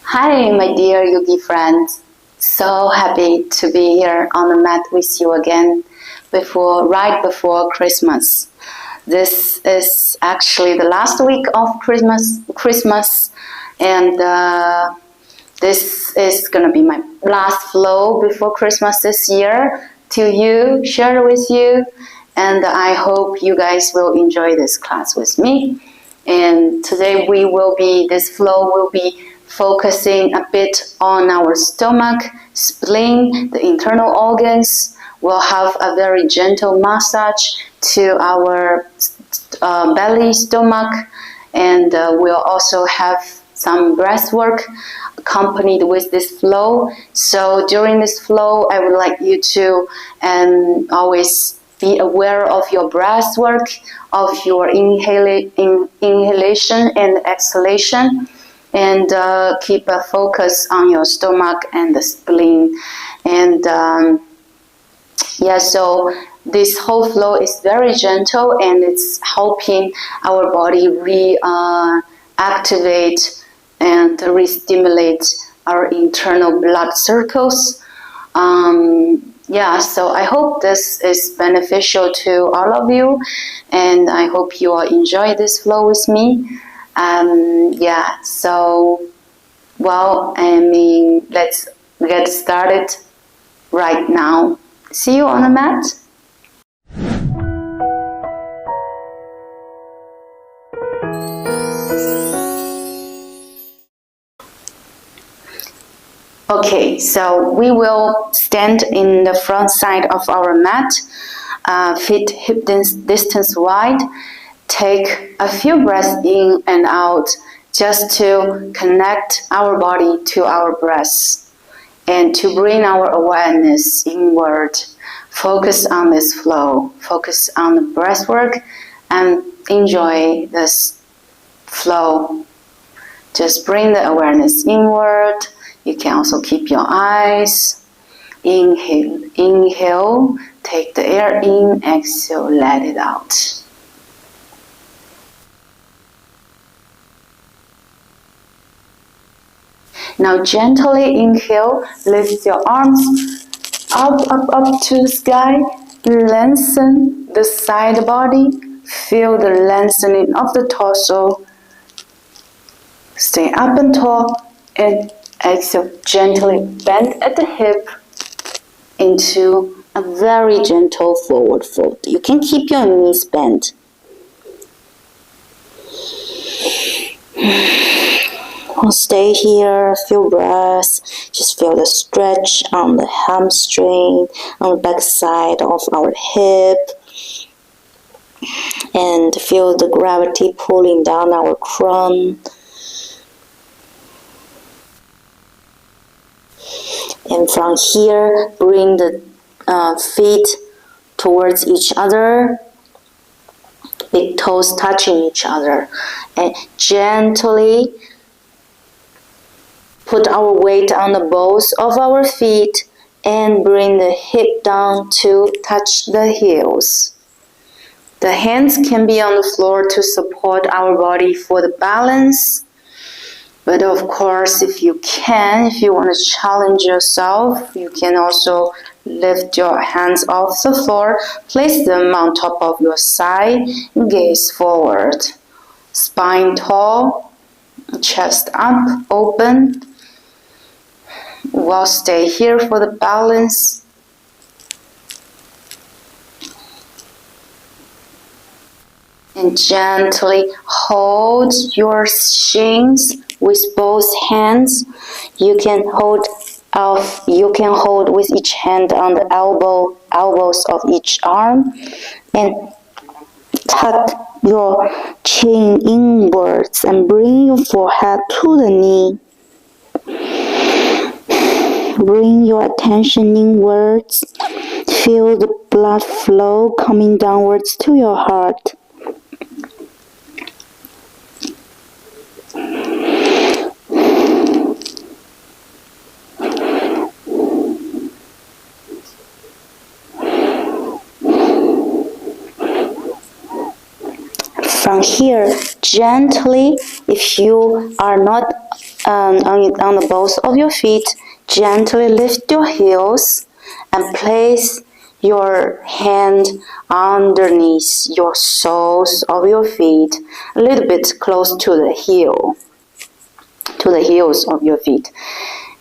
Hi, my dear yogi friends. So happy to be here on the mat with you again right before Christmas. This is actually the last week of Christmas, and this is gonna be my last flow before Christmas this year share with you, and I hope you guys will enjoy this class with me. And today this flow will be focusing a bit on our stomach, spleen, the internal organs. We'll have a very gentle massage to our belly, stomach, and we'll also have some breath work accompanied with this flow. So during this flow, I would like you to always be aware of your breath work, of your inhalation and exhalation, and keep a focus on your stomach and the spleen. And so this whole flow is very gentle, and it's helping our body reactivate and re-stimulate our internal blood circles. So I hope this is beneficial to all of you, and I hope you all enjoy this flow with me. Let's get started right now. See you on the mat. Okay, so we will stand in the front side of our mat, feet hip distance wide. Take a few breaths in and out just to connect our body to our breath and to bring our awareness inward. Focus on this flow, focus on the breath work, and enjoy this flow. Just bring the awareness inward. You can also keep your eyes. Inhale, take the air in, exhale, let it out. Now gently inhale, lift your arms up to the sky, lengthen the side body, feel the lengthening of the torso. Stay up and tall, and exhale, gently bend at the hip into a very gentle forward fold. You can keep your knees bent. We'll stay here, feel breath, just feel the stretch on the hamstring, on the back side of our hip, and feel the gravity pulling down our crown. And from here, bring the feet towards each other, big toes touching each other, and gently put our weight on the balls of our feet and bring the hip down to touch the heels. The hands can be on the floor to support our body for the balance. But of course, if you want to challenge yourself, you can also lift your hands off the floor, place them on top of your side, gaze forward. Spine tall, chest up, open. We'll stay here for the balance. And gently hold your shins with both hands. You can hold with each hand on the elbows of each arm, and tuck your chin inwards and bring your forehead to the knee. Bring your attention inwards. Feel the blood flow coming downwards to your heart. From here, gently, if you are not on the balls of your feet, gently lift your heels and place your hand underneath your soles of your feet, a little bit close to the heels of your feet.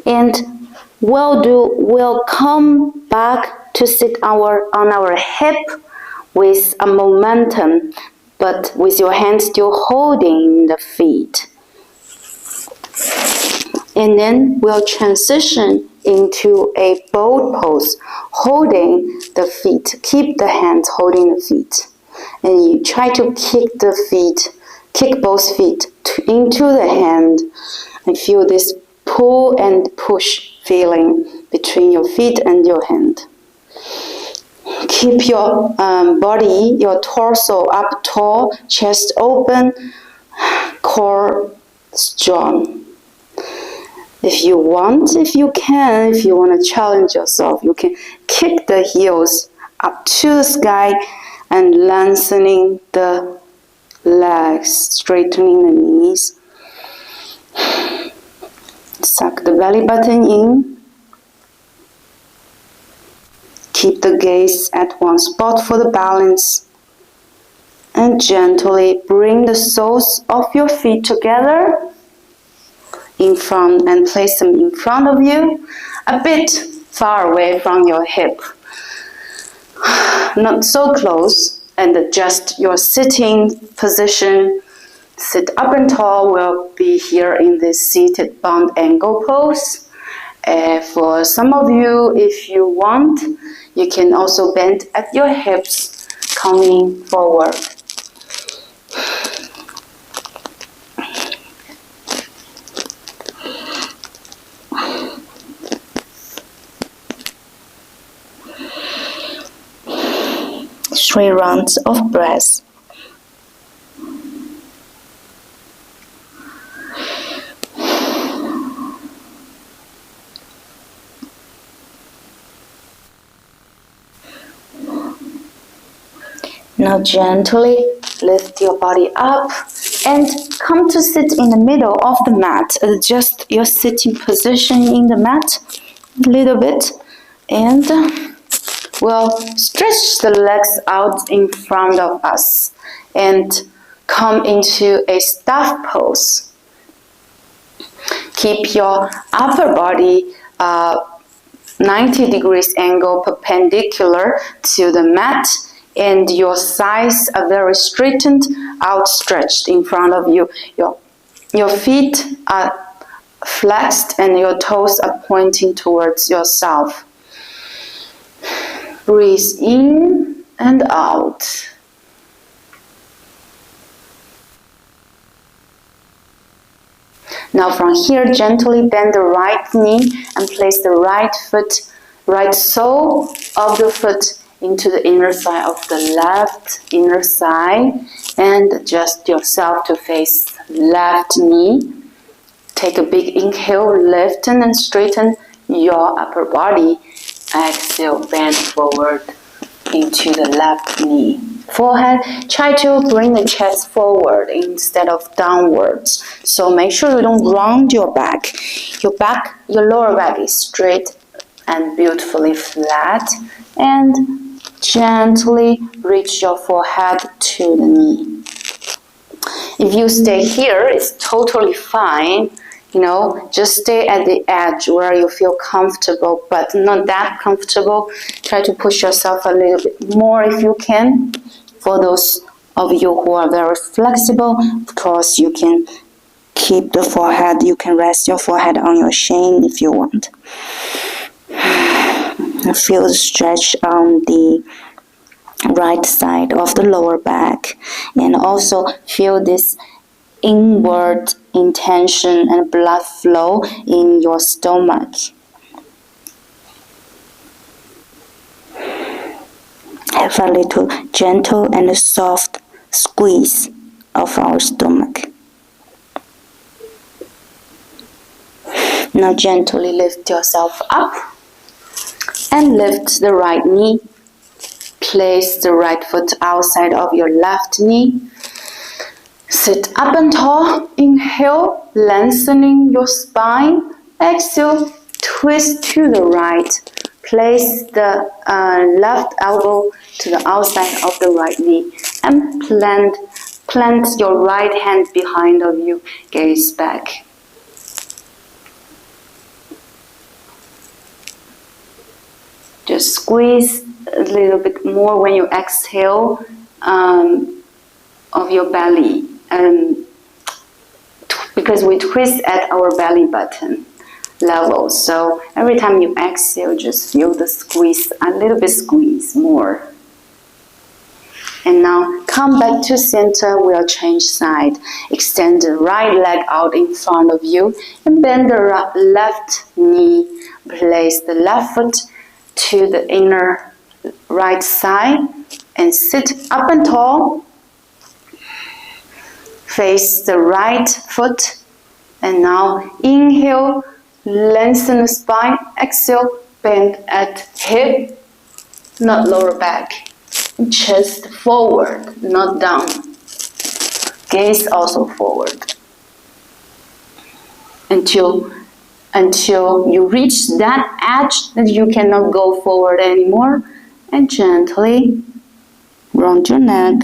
And we'll come back to sit on our hip with a momentum, but with your hand still holding the feet. And then we'll transition into a boat pose, holding the feet. Keep the hands holding the feet. And you try to kick both feet into the hand, and feel this pull and push feeling between your feet and your hand. Keep your body, your torso up tall, chest open, core strong. If you want to challenge yourself, you can kick the heels up to the sky and lengthening the legs, straightening the knees. Suck the belly button in. Keep the gaze at one spot for the balance. And gently bring the soles of your feet together in front and place them in front of you, a bit far away from your hip. Not so close, and adjust your sitting position. Sit up and tall. We'll be here in this seated bound angle pose. For some of you, if you want, you can also bend at your hips, coming forward. Three rounds of breath. Now gently lift your body up and come to sit in the middle of the mat. Adjust your sitting position in the mat a little bit, and we'll stretch the legs out in front of us and come into a staff pose. Keep your upper body 90 degrees angle perpendicular to the mat, and your thighs are very straightened, outstretched in front of you. Your feet are flexed and your toes are pointing towards yourself. Breathe in and out. Now from here, gently bend the right knee and place the right sole of the foot into the inner side of the left inner thigh, and adjust yourself to face left knee. Take a big inhale, lengthen and straighten your upper body. Exhale, bend forward into the left knee. Forehead, try to bring the chest forward instead of downwards. So make sure you don't round your back. Your lower back is straight and beautifully flat, and gently reach your forehead to the knee. If you stay here, it's totally fine. Just stay at the edge where you feel comfortable, but not that comfortable. Try to push yourself a little bit more if you can. For those of you who are very flexible, of course, you can keep the forehead. You can rest your forehead on your shin if you want. Feel the stretch on the right side of the lower back, and also feel this inward intention and blood flow in your stomach. Have a little gentle and soft squeeze of our stomach. Now gently lift yourself up and lift the right knee. Place the right foot outside of your left knee. Sit up and tall. Inhale, lengthening your spine. Exhale, twist to the right. Place the left elbow to the outside of the right knee and plant your right hand behind of you. Gaze back. Just squeeze a little bit more when you exhale of your belly, because we twist at our belly button level. So every time you exhale, just feel the squeeze, a little bit squeeze more. And now come back to center. We'll change side. Extend the right leg out in front of you and bend the left knee. Place the left foot to the inner right side and sit up and tall. Face the right foot. And now inhale, lengthen the spine. Exhale, bend at hip, not lower back. Chest forward, not down. Gaze also forward. Until you reach that edge that you cannot go forward anymore, and gently round your neck.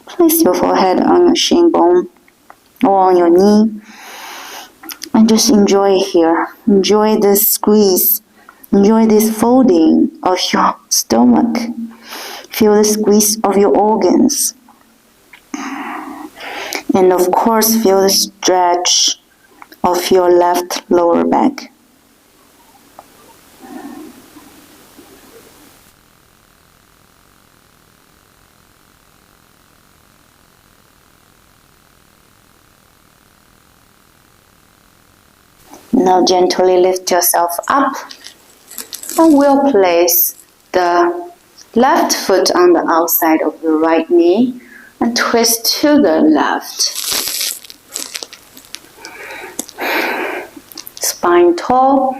Place your forehead on your shin bone or on your knee. And just enjoy here. Enjoy this squeeze. Enjoy this folding of your stomach. Feel the squeeze of your organs. And of course, feel the stretch of your left lower back. Now gently lift yourself up, and we'll place the left foot on the outside of the right knee and twist to the left. Spine tall.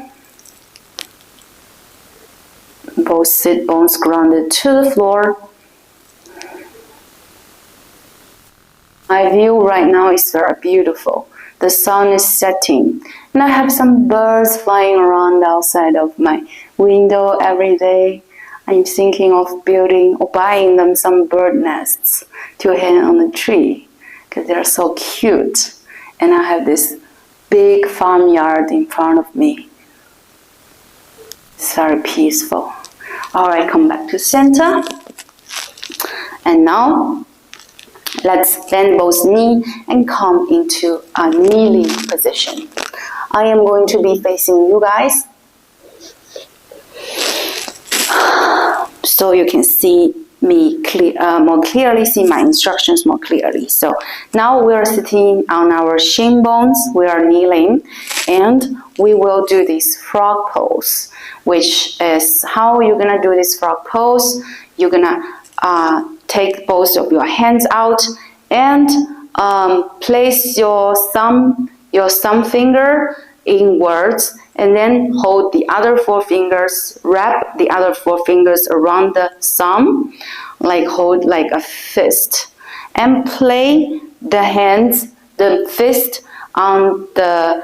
Both sit bones grounded to the floor. My view right now is very beautiful. The sun is setting, and I have some birds flying around outside of my window every day. I'm thinking of building or buying them some bird nests to hang on the tree because they're so cute. And I have this big farmyard in front of me. It's very peaceful. Alright, come back to center. And now, let's bend both knees and come into a kneeling position. I am going to be facing you guys, so you can see me more clearly, see my instructions more clearly. So now we are sitting on our shin bones, we are kneeling, and we will do this frog pose, which is how you're gonna do this frog pose. You're gonna take both of your hands out and place your thumb finger inwards, and then hold the other four fingers, wrap the other four fingers around the thumb, hold like a fist, and play the fist on the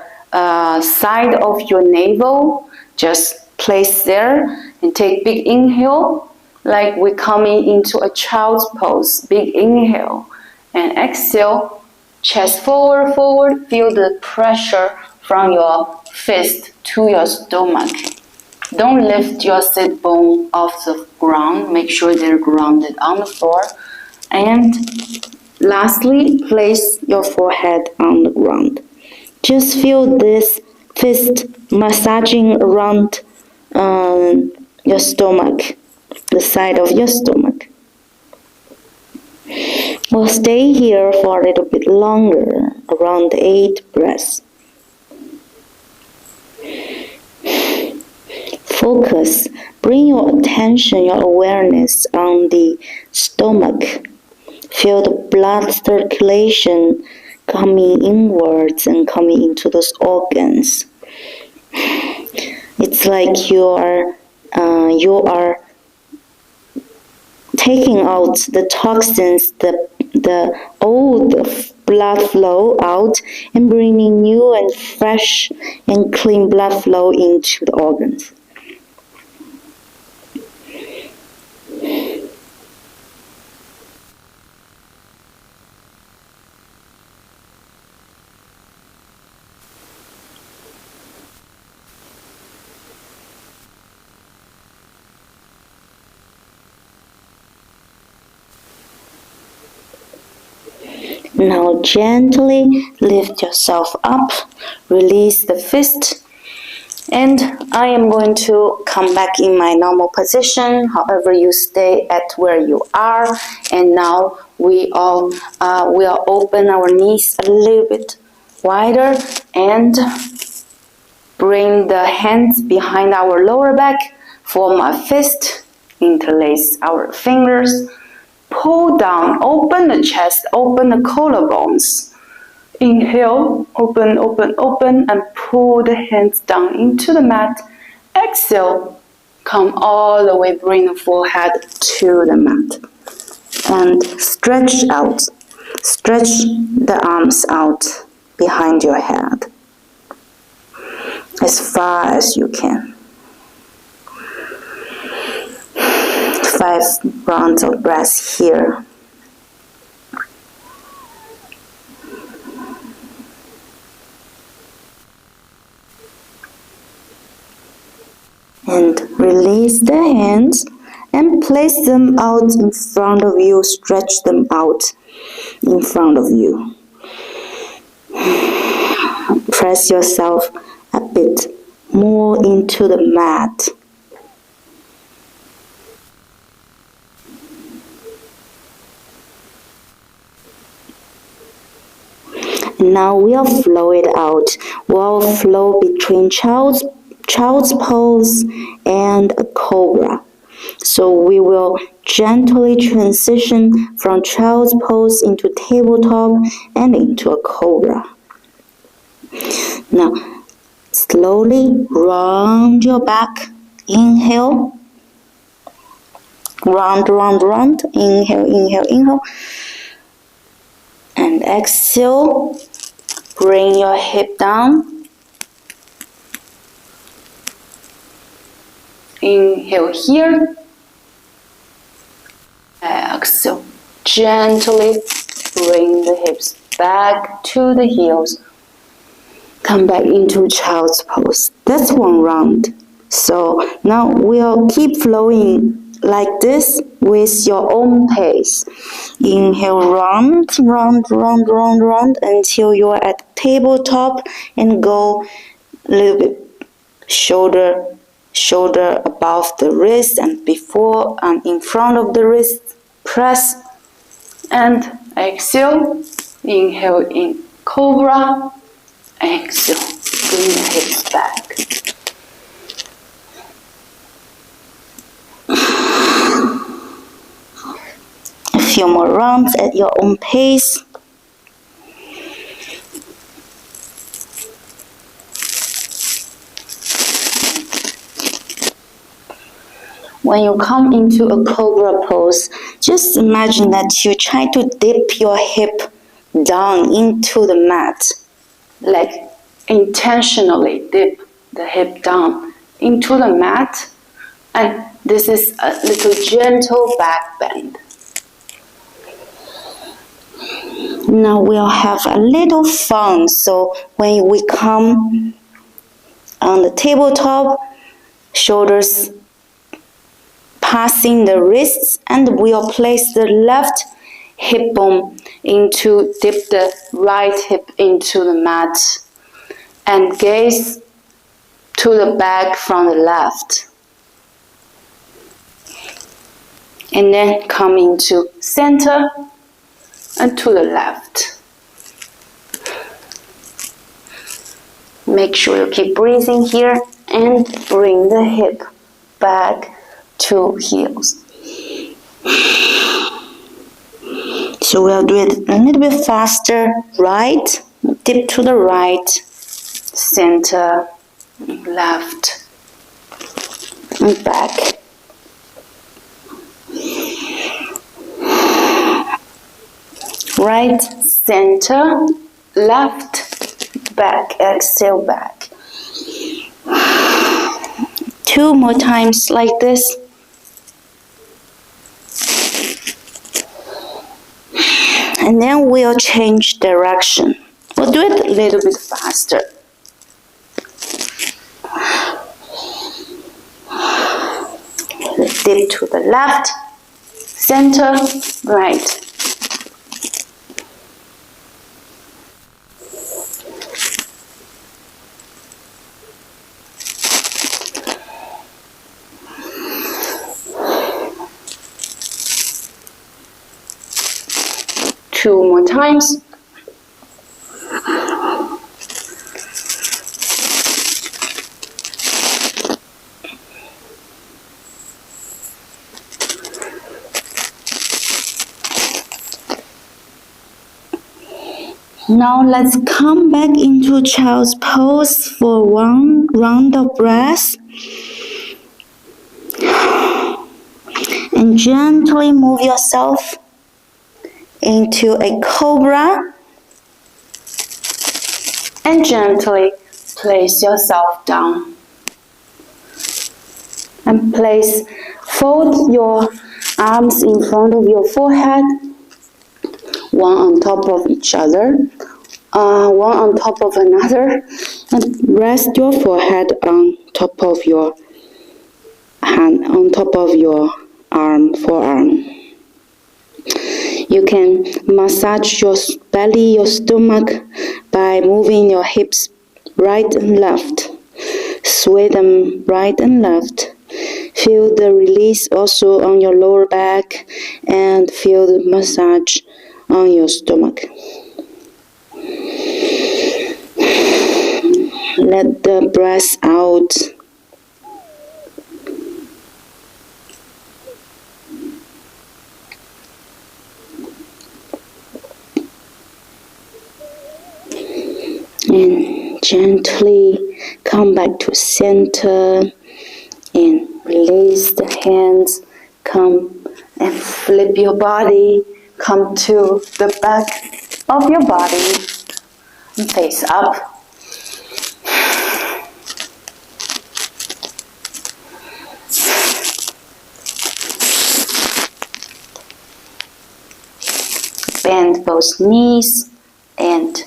side of your navel. Just place there and take big inhale, like we're coming into a child's pose. Big inhale and exhale, chest forward, feel the pressure from your fist to your stomach. Don't lift your sit bone off the ground. Make sure they're grounded on the floor. And lastly, place your forehead on the ground. Just feel this fist massaging around your stomach, the side of your stomach. We'll stay here for a little bit longer, around 8 breaths. Focus, bring your attention, your awareness on the stomach. Feel the blood circulation coming inwards and coming into those organs. It's like you are taking out the toxins, the old blood flow out and bringing new and fresh and clean blood flow into the organs. Now gently lift yourself up, release the fist, and I am going to come back in my normal position. However, you stay at where you are, and now we will open our knees a little bit wider and bring the hands behind our lower back, form a fist, interlace our fingers. Pull down, open the chest, open the collarbones. Inhale, open, open, open, and pull the hands down into the mat. Exhale, come all the way, bring the forehead to the mat. And stretch out. Stretch the arms out behind your head as far as you can. 5 rounds of breath here. And release the hands and place them out in front of you. Stretch them out in front of you. Press yourself a bit more into the mat. Now we'll flow it out. We'll flow between child's pose and a cobra. So we will gently transition from child's pose into tabletop and into a cobra. Now slowly round your back. Inhale. Round, round, round. Inhale, inhale, inhale. And exhale, bring your hip down. Inhale here. Exhale, gently bring the hips back to the heels. Come back into child's pose. That's one round. So now we'll keep flowing like this with your own pace. Inhale, round, round, round, round, round until you're at tabletop and go a little bit shoulder above the wrist and before and in front of the wrist. Press and exhale. Inhale in cobra. Exhale. Bring the hips back. A few more rounds at your own pace. When you come into a cobra pose, just imagine that you try to dip your hip down into the mat. Like intentionally dip the hip down into the mat. And this is a little gentle back bend. Now we'll have a little fun. So when we come on the tabletop, shoulders passing the wrists, and we'll place the left hip bone into, dip the right hip into the mat and gaze to the back from the left. And then come into center and to the left. Make sure you keep breathing here and bring the hip back to heels. So we'll do it a little bit faster. Right, dip to the right, center, left, and back. right, center, left, back, exhale back. 2 more times like this. And then we'll change direction. We'll do it a little bit faster. Dip to the left, center, right. Two more times. Now let's come back into child's pose for 1 round of breath. And gently move yourself into a cobra. And gently place yourself down. And fold your arms in front of your forehead, one on top of each other, one on top of another, and rest your forehead on top of your hand, on top of your forearm. You can massage your belly, your stomach by moving your hips right and left. Sway them right and left. Feel the release also on your lower back and feel the massage on your stomach. Let the breath out. And gently come back to center and release the hands. Come and flip your body. Come to the back of your body and face up. Bend both knees and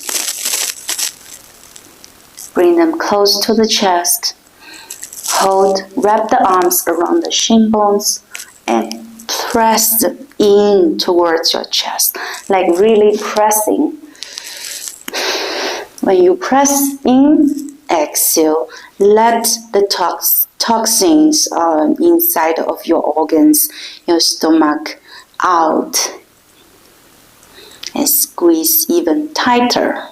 bring them close to the chest. Wrap the arms around the shin bones and press them in towards your chest, like really pressing. When you press in, exhale, let the toxins inside of your organs, your stomach, out, and squeeze even tighter.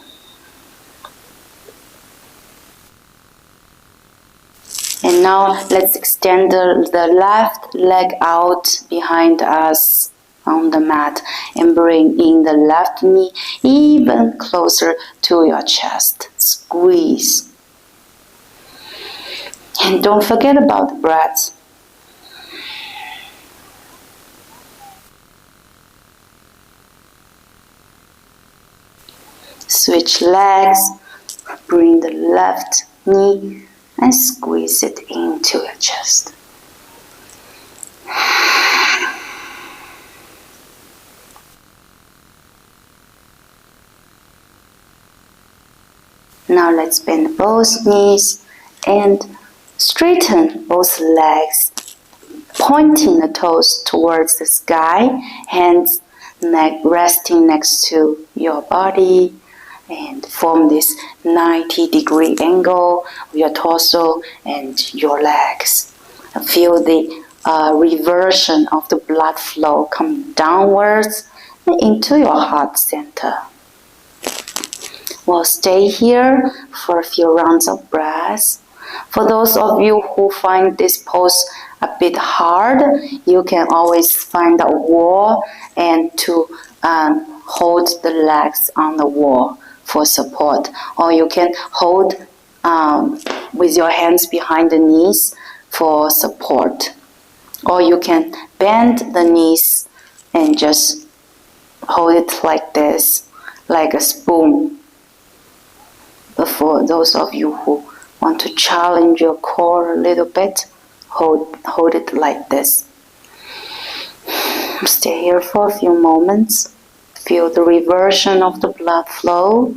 And now let's extend the left leg out behind us on the mat and bring in the left knee even closer to your chest. Squeeze. And don't forget about the breath. Switch legs. Bring the left knee and squeeze it into your chest. Now let's bend both knees and straighten both legs, pointing the toes towards the sky, hands, neck resting next to your body, and form this 90-degree angle of your torso and your legs. Feel the reversion of the blood flow coming downwards into your heart center. We'll stay here for a few rounds of breath. For those of you who find this pose a bit hard, you can always find a wall and to hold the legs on the wall for support. Or you can hold with your hands behind the knees for support. Or you can bend the knees and just hold it like this, like a spoon. But for those of you who want to challenge your core a little bit, hold it like this. Stay here for a few moments. Feel the reversion of the blood flow.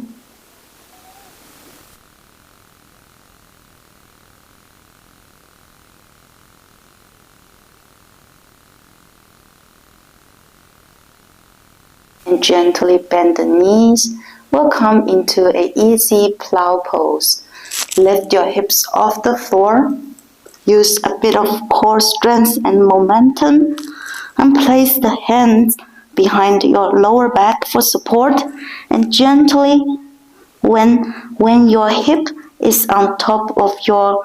And gently bend the knees. We'll come into an easy plow pose. Lift your hips off the floor. Use a bit of core strength and momentum. And place the hands behind your lower back for support. And gently, when your hip is on top of your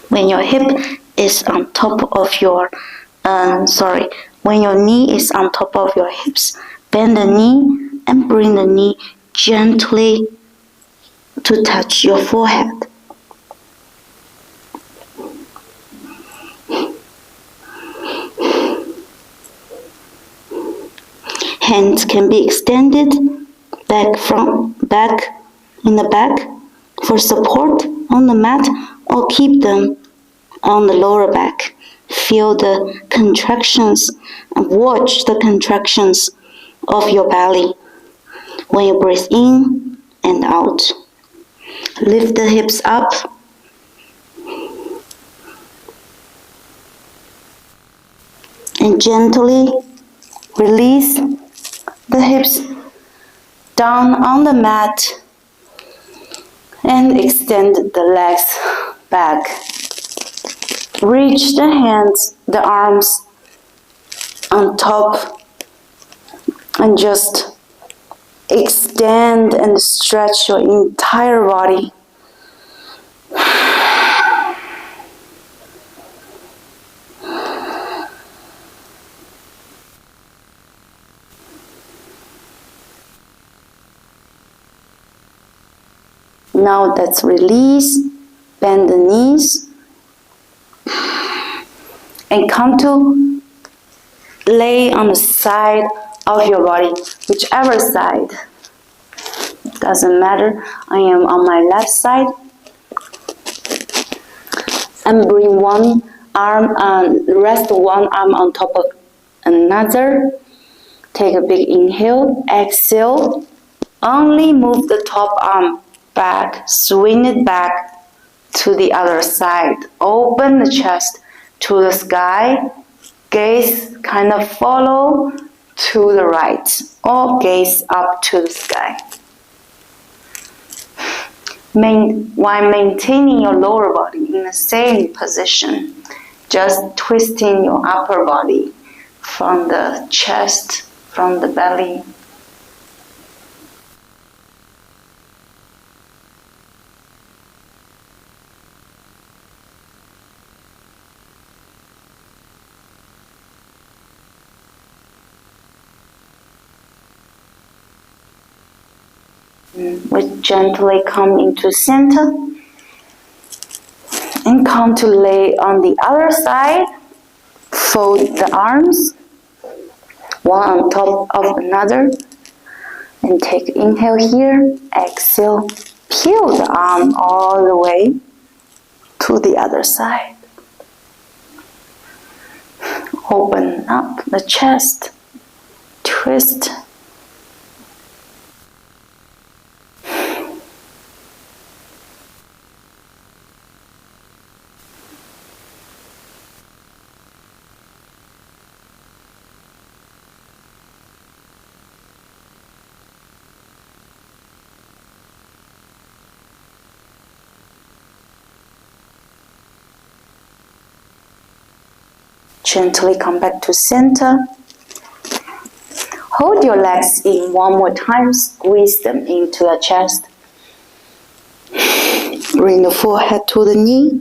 when your hip is on top of your when your knee is on top of your hips, bend the knee and bring the knee gently to touch your forehead. Hands can be extended back in the back for support on the mat, or keep them on the lower back. Feel the contractions and watch the contractions of your belly when you breathe in and out. Lift the hips up. And gently release the hips down on the mat and extend the legs back. Reach the hands, the arms on top and just extend and stretch your entire body. Now let's release, bend the knees, and come to lay on the side of your body, whichever side. It doesn't matter. I am on my left side. And bring one arm and rest one arm on top of another. Take a big inhale, exhale. Only move the top arm back, swing it back to the other side. Open the chest to the sky. Gaze kind of follow to the right, or gaze up to the sky. While maintaining your lower body in the same position, just twisting your upper body from the chest, from the belly. We gently come into center and come to lay on the other side. Fold the arms, one on top of another, and take inhale here, exhale, peel the arm all the way to the other side. Open up the chest, twist. Gently come back to center. Hold your legs in one more time. Squeeze them into the chest. Bring the forehead to the knee.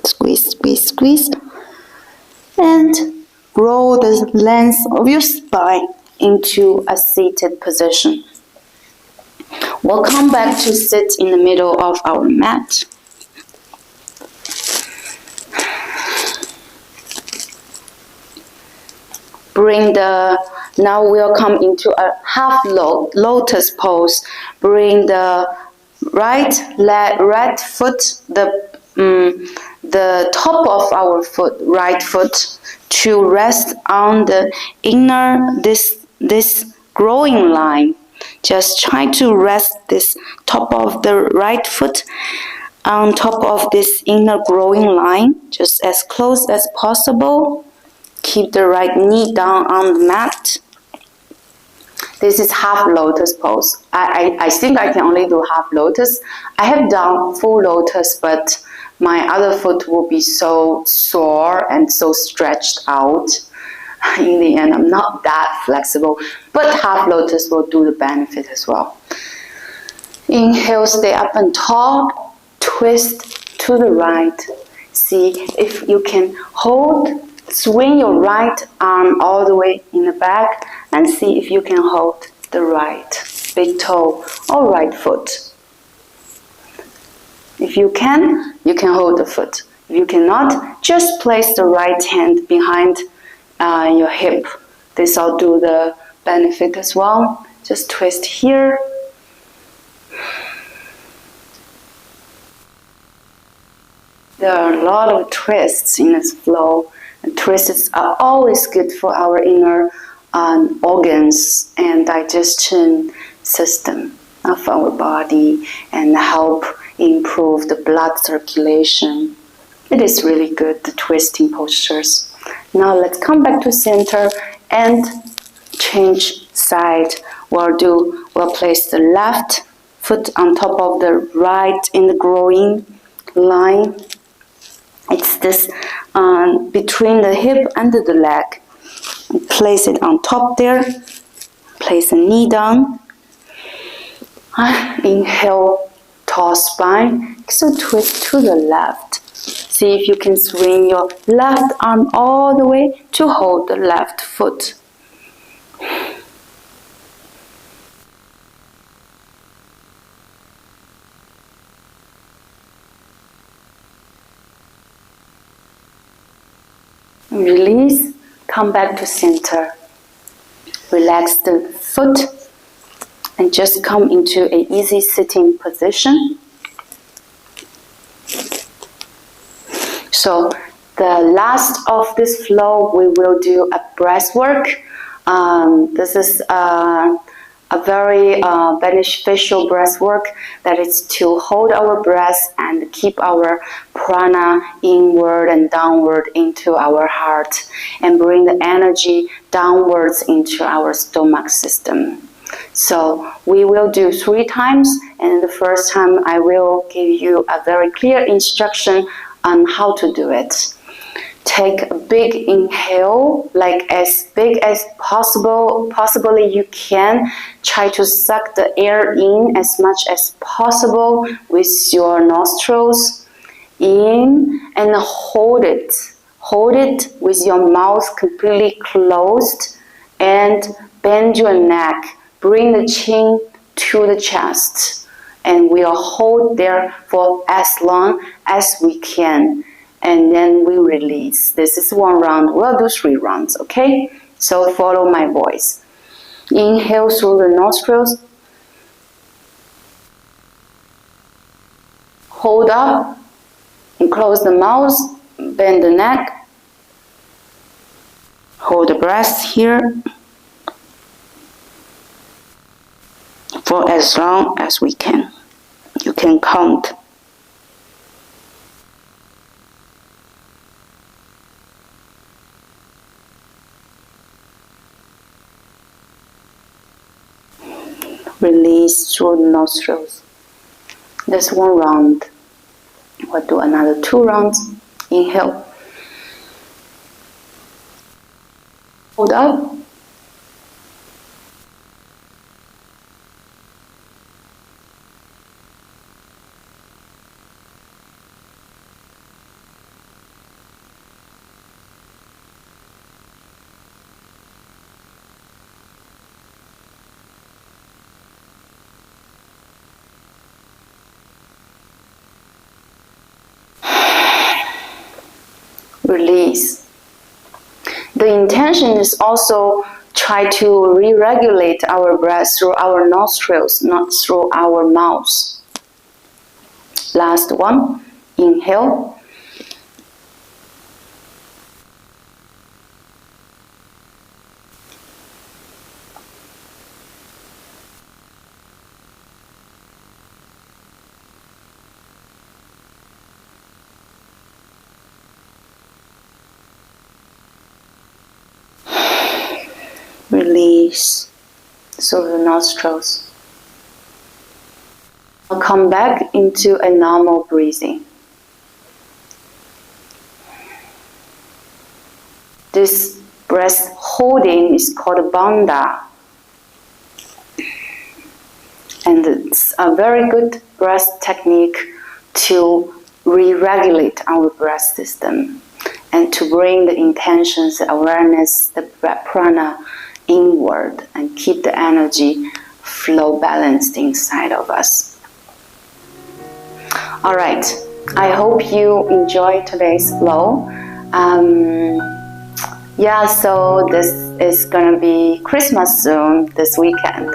Squeeze, squeeze, squeeze. And roll the length of your spine into a seated position. We'll come back to sit in the middle of our mat. now we'll come into a half lotus pose. Bring the right foot, the top of our right foot, to rest on the inner, this growing line. Just try to rest this top of the right foot on top of this inner growing line, just as close as possible. Keep the right knee down on the mat. This is half lotus pose. I think I can only do half lotus. I have done full lotus, but my other foot will be so sore and so stretched out. In the end, I'm not that flexible, but half lotus will do the benefit as well. Inhale, stay up and tall, twist to the right. See if you can swing your right arm all the way in the back, and see if you can hold the right big toe or right foot. If you can hold the foot. If you cannot, just place the right hand behind your hip. This will do the benefit as well. Just twist here. There are a lot of twists in this flow. And twists are always good for our inner organs and digestion system of our body, and help improve the blood circulation. It is really good, the twisting postures. Now let's come back to center and change side. We'll place the left foot on top of the right in the growing line. It's this between the hip and the leg. Place it on top there. Place the knee down. Inhale, tall spine. So twist to the left. See if you can swing your left arm all the way to hold the left foot. Release, come back to center. Relax the foot and just come into an easy sitting position. So the last of this flow, we will do a breath work. This is a very beneficial breath work, that is to hold our breath and keep our prana inward and downward into our heart, and bring the energy downwards into our stomach system. So we will do 3 times, and the first time I will give you a very clear instruction on how to do it. Take a big inhale, like as big as possibly you can. Try to suck the air in as much as possible with your nostrils. In, and hold it. Hold it with your mouth completely closed, and bend your neck. Bring the chin to the chest, and we'll hold there for as long as we can. And then we release. This is 1 round. We'll do 3 rounds, okay? So follow my voice. Inhale through the nostrils. Hold up and close the mouth. Bend the neck. Hold the breath here for as long as we can. You can count. Release through the nostrils. That's 1 round. We'll do another 2 rounds. Inhale. Hold up. Release. The intention is also try to re-regulate our breath through our nostrils, not through our mouths. Last one, inhale. Release through the nostrils. I'll come back into a normal breathing. This breath holding is called bandha. And it's a very good breath technique to re-regulate our breath system and to bring the intentions, the awareness, the prana inward and keep the energy flow balanced inside of us. All right, I hope you enjoyed today's flow. So this is gonna be Christmas soon this weekend,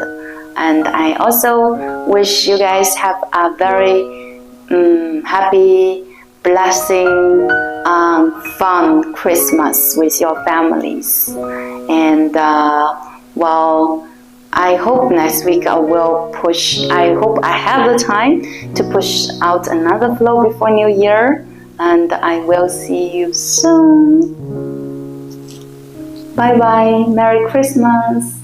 and I also wish you guys have a very happy, blessing, fun Christmas with your families. And I hope next week I hope I have the time to push out another flow before New Year, and I will see you soon. Bye bye, Merry Christmas.